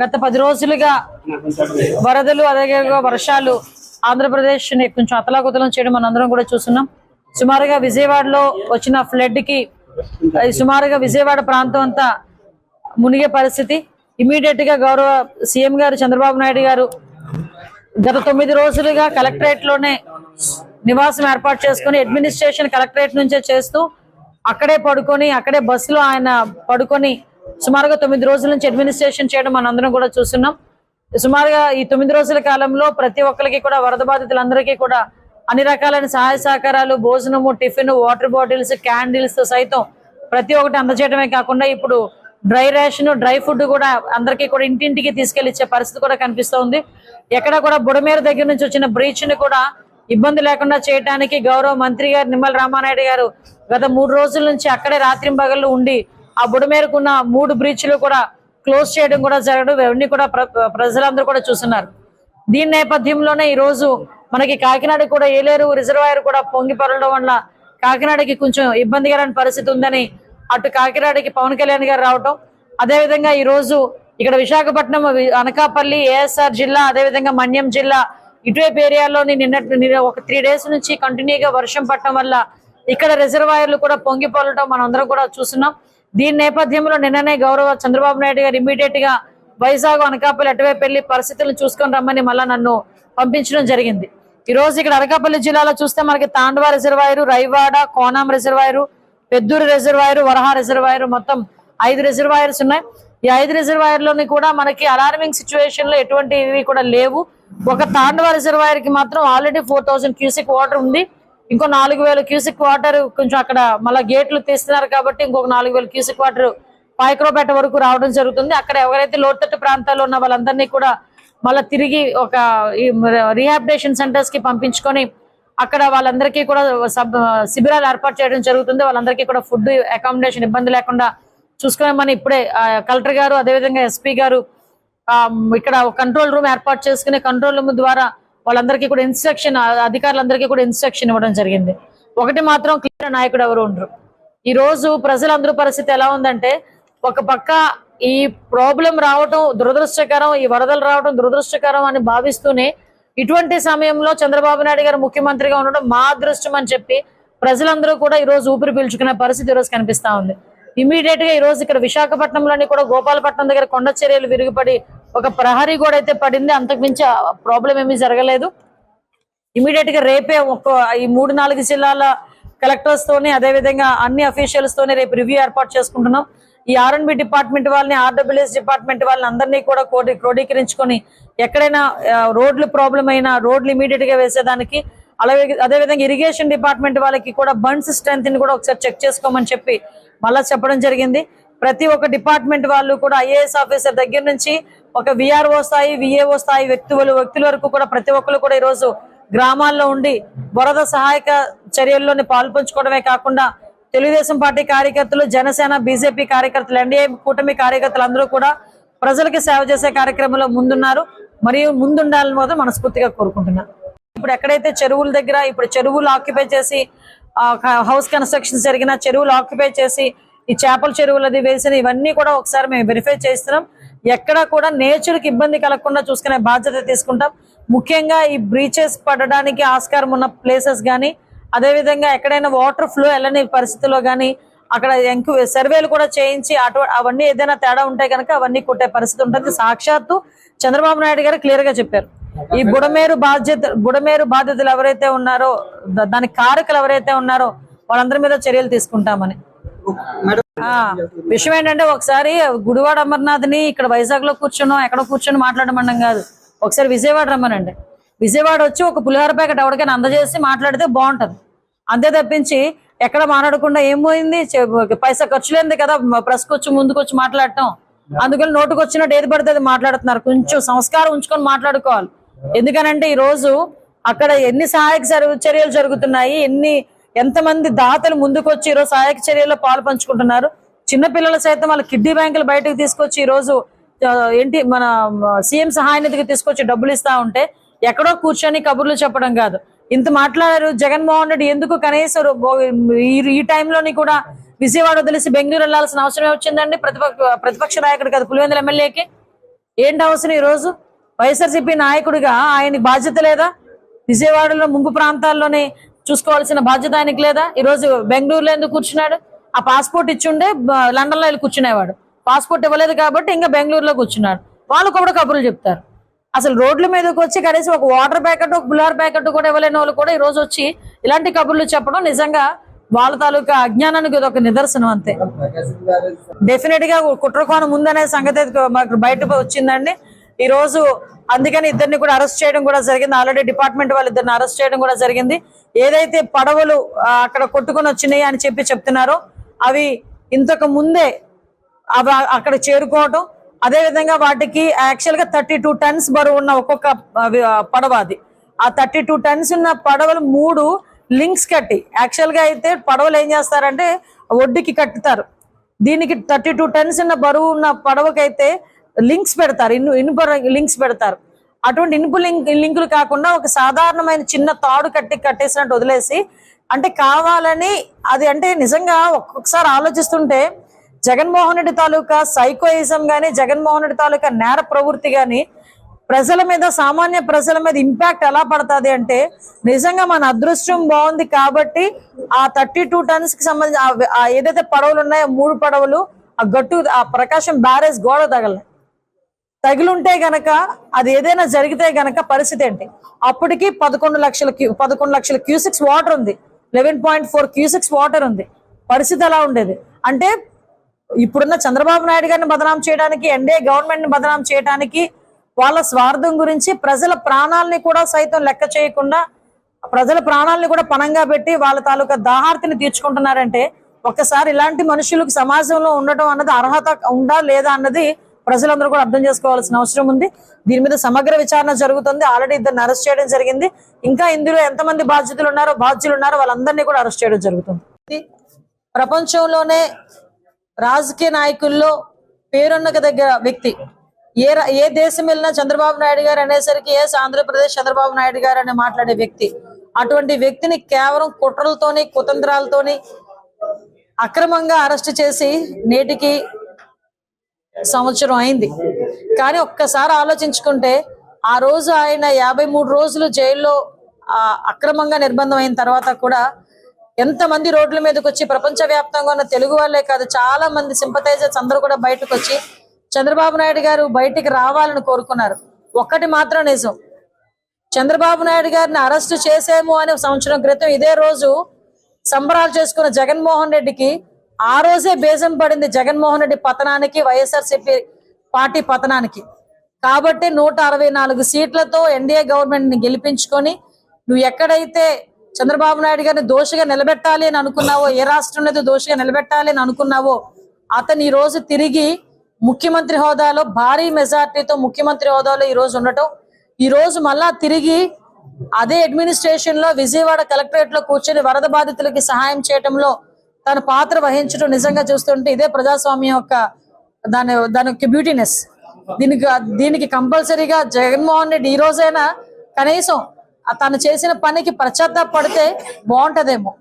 గత 10 రోజులుగా వరదలు అదే వర్షాలు ఆంధ్రప్రదేశ్ ని కొంచెం అతలాకుతలం చేయడం మనందరం కూడా చూస్తున్నాం. సుమారుగా విజయవాడలో వచ్చిన ఫ్లడ్ కి సుమారుగా విజయవాడ ప్రాంతం అంతా మునిగే పరిస్థితి. ఇమీడియట్ గా గౌరవ సీఎం గారు చంద్రబాబు నాయుడు గారు గత 9 రోజులుగా కలెక్టరేట్ లోనే నివాసం ఏర్పాటు చేసుకుని అడ్మినిస్ట్రేషన్ కలెక్టరేట్ నుంచే చేస్తూ అక్కడే పడుకొని అక్కడే బస్సులో ఆయన పడుకొని సుమారుగా 9 రోజుల నుంచి అడ్మినిస్ట్రేషన్ చేయడం మనందరం కూడా చూస్తున్నాం. సుమారుగా ఈ 9 రోజుల కాలంలో ప్రతి ఒక్కరికి కూడా వరద బాధితులందరికీ కూడా అన్ని రకాలైన సహాయ సహకారాలు, భోజనము, టిఫిన్, వాటర్ బాటిల్స్, క్యాండిల్స్ తో సైతం ప్రతి ఒక్కటి అందజేయడమే కాకుండా ఇప్పుడు డ్రై రేషన్, డ్రై ఫుడ్ కూడా అందరికీ కూడా ఇంటింటికి తీసుకెళ్లి ఇచ్చే పరిస్థితి కూడా కనిపిస్తోంది. ఎక్కడ కూడా బుడమేరు దగ్గర నుంచి వచ్చిన బ్రీచ్ ని కూడా ఇబ్బంది లేకుండా చేయడానికి గౌరవ మంత్రి గారు నిమ్మల రామానాయుడు గారు గత 3 రోజుల నుంచి అక్కడే రాత్రింబగళ్ళు ఉండి ఆ బుడమేరుకున్న 3 బ్రీచ్లు కూడా క్లోజ్ చేయడం కూడా జరగడం ఇవన్నీ కూడా ప్రజలందరూ కూడా చూస్తున్నారు. దీని నేపథ్యంలోనే ఈ రోజు మనకి కాకినాడ కూడా ఏలేరు రిజర్వాయర్ కూడా పొంగి పొరలడం వల్ల కాకినాడకి కొంచెం ఇబ్బందికరమైన పరిస్థితి ఉందని అటు కాకినాడకి పవన్ కళ్యాణ్ గారు రావటం, అదేవిధంగా ఈ రోజు ఇక్కడ విశాఖపట్నం, అనకాపల్లి, ఏఎస్ఆర్ జిల్లా, అదేవిధంగా మన్యం జిల్లా ఇటువైపు ఏరియాలోని ఒక 3 డేస్ నుంచి కంటిన్యూగా వర్షం పడటం వల్ల ఇక్కడ రిజర్వాయర్లు కూడా పొంగి పొరలటం మనం అందరం కూడా చూస్తున్నాం. దీని నేపథ్యంలో నిన్ననే గౌరవ చంద్రబాబు నాయుడు గారు ఇమీడియట్ గా వైజాగ్, అనకాపల్లి అటువైపు వెళ్లి పరిస్థితులను చూసుకొని రమ్మని మళ్ళా నన్ను పంపించడం జరిగింది. ఈ రోజు ఇక్కడ అనకాపల్లి జిల్లాలో చూస్తే మనకి Tandava reservoir, Raiwada, Konam reservoir, Peddur reservoir, Varaha reservoir, మొత్తం 5 రిజర్వాయర్స్ ఉన్నాయి. ఈ 5 రిజర్వాయర్లోని కూడా మనకి అలార్మింగ్ సిచ్యువేషన్ లో ఎటువంటివి కూడా లేవు. ఒక తాండవ రిజర్వాయర్ కి మాత్రం ఆల్రెడీ 4000 క్యూసెక్ వాటర్ ఉంది. ఇంకో 4000 క్యూసెక్ వాటర్ కొంచెం అక్కడ మళ్ళీ గేట్లు తీస్తున్నారు కాబట్టి ఇంకొక 4000 క్యూసెక్ వాటర్ పాయక్రోపేట వరకు రావడం జరుగుతుంది. అక్కడ ఎవరైతే లోతట్టు ప్రాంతాల్లో ఉన్న వాళ్ళందరినీ కూడా మళ్ళీ తిరిగి ఒక రీహాబిలిటేషన్ సెంటర్స్ కి పంపించుకొని అక్కడ వాళ్ళందరికీ కూడా శిబిరాలు ఏర్పాటు చేయడం జరుగుతుంది. వాళ్ళందరికీ కూడా ఫుడ్, అకామిడేషన్ ఇబ్బంది లేకుండా చూసుకోమని ఇప్పుడే కలెక్టర్ గారు అదేవిధంగా ఎస్పీ గారు ఇక్కడ కంట్రోల్ రూమ్ ఏర్పాటు చేసుకుని కంట్రోల్ రూమ్ ద్వారా వాళ్ళందరికీ కూడా ఇన్స్ట్రక్షన్, అధికారులందరికీ కూడా ఇన్స్ట్రక్షన్ ఇవ్వడం జరిగింది. ఒకటి మాత్రం క్లియర్, నాయకుడు ఎవరు ఉండరు. ఈ రోజు ప్రజలందరూ పరిస్థితి ఎలా ఉందంటే, ఒక పక్క ఈ ప్రాబ్లం రావటం దురదృష్టకరం, ఈ వరదలు రావడం దురదృష్టకరం అని భావిస్తూనే ఇటువంటి సమయంలో చంద్రబాబు నాయుడు గారు ముఖ్యమంత్రిగా ఉండడం మా అదృష్టం అని చెప్పి ప్రజలందరూ కూడా ఈ రోజు ఊపిరి పీల్చుకునే పరిస్థితి ఈ రోజు కనిపిస్తా ఉంది. ఇమీడియట్ గా ఈ రోజు ఇక్కడ విశాఖపట్నంలోని కూడా గోపాలపట్నం దగ్గర కొండ చర్యలు విరిగిపడి ఒక ప్రహరీ గోడ అయితే పడింది. అంతకుమించి ప్రాబ్లం ఏమీ జరగలేదు. ఇమీడియట్ గా రేపే ఈ 3-4 జిల్లాల కలెక్టర్స్ తోని అదేవిధంగా అన్ని అఫీషియల్స్ తోని రేపు రివ్యూ ఏర్పాటు చేసుకుంటున్నాం. ఈ R&B డిపార్ట్మెంట్ వాళ్ళని, RWS డిపార్ట్మెంట్ వాళ్ళని అందరినీ కూడా క్రోడీకరించుకొని ఎక్కడైనా రోడ్లు ప్రాబ్లం అయినా రోడ్లు ఇమీడియట్ గా వేసేదానికి, అలాగే అదేవిధంగా ఇరిగేషన్ డిపార్ట్మెంట్ వాళ్ళకి కూడా బండ్స్ స్ట్రెంత్ ని కూడా ఒకసారి చెక్ చేసుకోమని చెప్పి మళ్ళా చెప్పడం జరిగింది. ప్రతి ఒక్క డిపార్ట్మెంట్ వాళ్ళు కూడా IAS ఆఫీసర్ దగ్గర నుంచి ఒక VRO స్థాయి, VAO స్థాయి వ్యక్తుల వరకు కూడా ప్రతి ఒక్కరు కూడా ఈ రోజు గ్రామాల్లో ఉండి వరద సహాయక చర్యల్లోని పాల్పంచుకోవడమే కాకుండా తెలుగుదేశం పార్టీ కార్యకర్తలు, జనసేన, బీజేపీ కార్యకర్తలు, NDA కూటమి కార్యకర్తలు అందరూ కూడా ప్రజలకి సేవ చేసే కార్యక్రమంలో ముందున్నారు. మరియు ముందుండాలని మాత్రం మనస్ఫూర్తిగా కోరుకుంటున్నారు. ఇప్పుడు ఎక్కడైతే చెరువుల దగ్గర ఇప్పుడు చెరువులు ఆక్యుపై చేసి హౌస్ కన్స్ట్రక్షన్ జరిగిన చెరువులు ఆక్యుపై చేసి ఈ చేపల చెరువులు అది వేసిన ఇవన్నీ కూడా ఒకసారి మేము వెరిఫై చేస్తున్నాం. ఎక్కడా కూడా నేచర్కి ఇబ్బంది కలగకుండా చూసుకునే బాధ్యత తీసుకుంటాం. ముఖ్యంగా ఈ బ్రీచెస్ పడడానికి ఆస్కారం ఉన్న ప్లేసెస్ కానీ, అదేవిధంగా ఎక్కడైనా వాటర్ ఫ్లో వెళ్ళని పరిస్థితుల్లో కానీ అక్కడ సర్వేలు కూడా చేయించి అవన్నీ ఏదైనా తేడా ఉంటే కనుక అవన్నీ కొట్టే పరిస్థితి ఉంటుంది. సాక్షాత్తు చంద్రబాబు నాయుడు గారు క్లియర్ గా చెప్పారు, ఈ బుడమేరు బాధితులు ఎవరైతే ఉన్నారో, దానికి కారకులు ఎవరైతే ఉన్నారో వాళ్ళందరి మీద చర్యలు తీసుకుంటామని. విషయం ఏంటంటే, ఒకసారి గుడివాడ అమర్నాథ్ ని ఇక్కడ వైజాగ్ లో కూర్చున్నాం, ఎక్కడ కూర్చొని మాట్లాడమన్నాం కాదు, ఒకసారి విజయవాడ రమ్మనండి. విజయవాడ వచ్చి ఒక పులిహోర ప్యాకెట్ ఎవరికైనా అందజేసి మాట్లాడితే బాగుంటది. అంతే తప్పించి ఎక్కడ మాట్లాడకుండా ఏం పోయింది, పైసా ఖర్చు లేనిది కదా ప్రెస్ వచ్చి ముందుకొచ్చి మాట్లాడటం. అందుకని నోటుకు వచ్చినట్టు ఏది పడితే అది మాట్లాడుతున్నారు. కొంచెం సంస్కారం ఉంచుకొని మాట్లాడుకోవాలి. ఎందుకనంటే ఈ రోజు అక్కడ ఎన్ని సహాయక చర్యలు జరుగుతున్నాయి, ఎంతమంది దాతలు ముందుకొచ్చి ఈరోజు సహాయక చర్యల్లో పాలు పంచుకుంటున్నారు. చిన్నపిల్లలు సైతం వాళ్ళ కిడ్నీ బ్యాంకులు బయటకు తీసుకొచ్చి ఈ రోజు మన సీఎం సహాయ నిధికి తీసుకొచ్చి డబ్బులు ఇస్తా ఉంటే ఎక్కడో కూర్చొని కబుర్లు చెప్పడం కాదు. ఇంత మాట్లాడారు జగన్మోహన్ రెడ్డి, ఎందుకు కనీసం ఈ టైంలోని కూడా విజయవాడ వదిలేసి బెంగళూరు వెళ్లాల్సిన అవసరం వచ్చిందండి ప్రతిపక్ష నాయకుడు కదా పులివెందుల ఎమ్మెల్యేకి? ఏంటి అవసరం? ఈ రోజు వైఎస్ఆర్సీపీ నాయకుడిగా ఆయనకి బాధ్యత లేదా? విజయవాడలో ముంపు ప్రాంతాల్లోనే చూసుకోవాల్సిన బాధ్యత ఆయనకి లేదా? ఈ రోజు బెంగళూరులో ఎందుకు కూర్చున్నాడు? ఆ పాస్పోర్ట్ ఇచ్చుండే లండన్ లో వెళ్ళి కూర్చునేవాడు. పాస్పోర్ట్ ఇవ్వలేదు కాబట్టి ఇంకా బెంగళూరులో కూర్చున్నాడు. వాళ్ళు కూడా కబుర్లు చెప్తారు. అసలు రోడ్ల మీదకి వచ్చి కనీసం ఒక వాటర్ ప్యాకెట్, ఒక పులిహార ప్యాకెట్ కూడా ఇవ్వలేని వాళ్ళు కూడా ఈ రోజు వచ్చి ఇలాంటి కబుర్లు చెప్పడం నిజంగా వాళ్ళ తాలూకా అజ్ఞానానికి ఇది ఒక నిదర్శనం అంతే. డెఫినెట్ గా కుట్రకోణం ఉందనే సంగతి మాకు బయట వచ్చిందండి ఈ రోజు. అందుకని ఇద్దరిని కూడా అరెస్ట్ చేయడం కూడా జరిగింది. ఆల్రెడీ డిపార్ట్మెంట్ వాళ్ళు ఇద్దరిని అరెస్ట్ చేయడం కూడా జరిగింది. ఏదైతే పడవలు అక్కడ కొట్టుకొని వచ్చినాయి అని చెప్తున్నారో అవి ఇంతకు ముందే అవి అక్కడ చేరుకోవటం, అదే విధంగా వాటికి యాక్చువల్ గా 32 టన్స్ బరువు ఉన్న ఒక్కొక్క పడవ అది. ఆ 32 టన్స్ ఉన్న పడవలు 3 లింక్స్ కట్టి, యాక్చువల్ గా అయితే పడవలు ఏం చేస్తారంటే ఒడ్డుకి కట్టుతారు. దీనికి 32 టన్స్ ఉన్న బరువు ఉన్న పడవకైతే లింక్స్ పెడతారు, ఇనుప లింక్స్ పెడతారు. అటువంటి ఇనుపు లింకులు కాకుండా ఒక సాధారణమైన చిన్న తాడు కట్టేసినట్టు వదిలేసి, అంటే కావాలని అది. అంటే నిజంగా ఒక్కొక్కసారి ఆలోచిస్తుంటే జగన్మోహన్ రెడ్డి తాలూకా సైకోయిజం గానీ, జగన్మోహన్ రెడ్డి తాలూకా నేర ప్రవృత్తి గానీ ప్రజల మీద, సామాన్య ప్రజల మీద ఇంపాక్ట్ ఎలా పడుతుంది అంటే, నిజంగా మన అదృష్టం బాగుంది కాబట్టి ఆ 32 టన్స్ కి సంబంధించి ఏదైతే పడవలు ఉన్నాయో 3 పడవలు ఆ గట్టు, ఆ ప్రకాశం బ్యారేజ్ గోడ తగిలుంటే గనక అది ఏదైనా జరిగితే గనక పరిస్థితి ఏంటి? అప్పటికి 11 లక్షల క్యూసెక్స్ వాటర్ ఉంది, 11.4 క్యూసెక్స్ వాటర్ ఉంది. పరిస్థితి ఎలా ఉండేది అంటే, ఇప్పుడున్న చంద్రబాబు నాయుడు గారిని బదనాం చేయడానికి, ఎన్డీఏ గవర్నమెంట్ ని బదనాం చేయడానికి, వాళ్ళ స్వార్థం గురించి ప్రజల ప్రాణాలని కూడా సైతం లెక్క చేయకుండా, ప్రజల ప్రాణాలని కూడా పణంగా పెట్టి వాళ్ళ తాలూకా దాహార్తిని తీర్చుకుంటున్నారంటే, ఒక్కసారి ఇలాంటి మనుషులకు సమాజంలో ఉండటం అన్నది అర్హత ఉందా లేదా అన్నది ప్రజలందరూ కూడా అర్థం చేసుకోవాల్సిన అవసరం ఉంది. దీని మీద సమగ్ర విచారణ జరుగుతుంది. ఆల్రెడీ ఇద్దరిని అరెస్ట్ చేయడం జరిగింది. ఇంకా ఇందులో ఎంతమంది బాధ్యులు ఉన్నారో వాళ్ళందరినీ కూడా అరెస్ట్ చేయడం జరుగుతుంది. ప్రపంచంలోనే రాజకీయ నాయకుల్లో పేరున్న దగ్గర వ్యక్తి, ఏ దేశం వెళ్ళినా చంద్రబాబు నాయుడు గారు అనేసరికి ఆంధ్రప్రదేశ్ చంద్రబాబు నాయుడు గారు అని మాట్లాడే వ్యక్తి. అటువంటి వ్యక్తిని కేవలం కుట్రలతోని, కుతంత్రాలతోని అక్రమంగా అరెస్ట్ చేసి నేటికి సంవత్సరం అయింది. కానీ ఒక్కసారి ఆలోచించుకుంటే, ఆ రోజు ఆయన 53 రోజులు జైల్లో అక్రమంగా నిర్బంధం అయిన తర్వాత కూడా ఎంతమంది రోడ్ల మీదకి వచ్చి, ప్రపంచవ్యాప్తంగా ఉన్న తెలుగు వాళ్ళే కాదు చాలా మంది సింపథైజర్స్ అందరూ కూడా బయటకు వచ్చి చంద్రబాబు నాయుడు గారు బయటికి రావాలని కోరుకున్నారు. ఒక్కటి మాత్రం నిజం, చంద్రబాబు నాయుడు గారిని అరెస్ట్ చేసేమో అని సంవత్సరం క్రితం ఇదే రోజు సంబరాలు చేసుకున్న జగన్మోహన్ రెడ్డికి ఆ రోజే బేజం పడింది, జగన్మోహన్ రెడ్డి పతనానికి, వైఎస్ఆర్సీపీ పార్టీ పతనానికి. కాబట్టి 164 సీట్లతో ఎన్డీఏ గవర్నమెంట్ ని గెలిపించుకొని, నువ్వు ఎక్కడైతే చంద్రబాబు నాయుడు గారిని దోషిగా నిలబెట్టాలి అని అనుకున్నావో, ఏ రాష్ట్రంలో దోషిగా నిలబెట్టాలి అని అనుకున్నావో, అతను ఈ రోజు తిరిగి ముఖ్యమంత్రి హోదాలో, భారీ మెజార్టీతో ముఖ్యమంత్రి హోదాలో ఈ రోజు ఉండటం, ఈ రోజు మళ్ళా తిరిగి అదే అడ్మినిస్ట్రేషన్ లో విజయవాడ కలెక్టరేట్ లో కూర్చొని వరద బాధితులకి సహాయం చేయటంలో తన పాత్ర వహించడం నిజంగా చూస్తుంటే ఇదే ప్రజాస్వామ్యం యొక్క దాని యొక్క బ్యూటీనెస్. దీనికి కంపల్సరీగా జగన్మోహన్ రెడ్డి ఈ రోజైనా కనీసం తను చేసిన పనికి పశ్చాత్తాపడితే బాగుంటదేమో.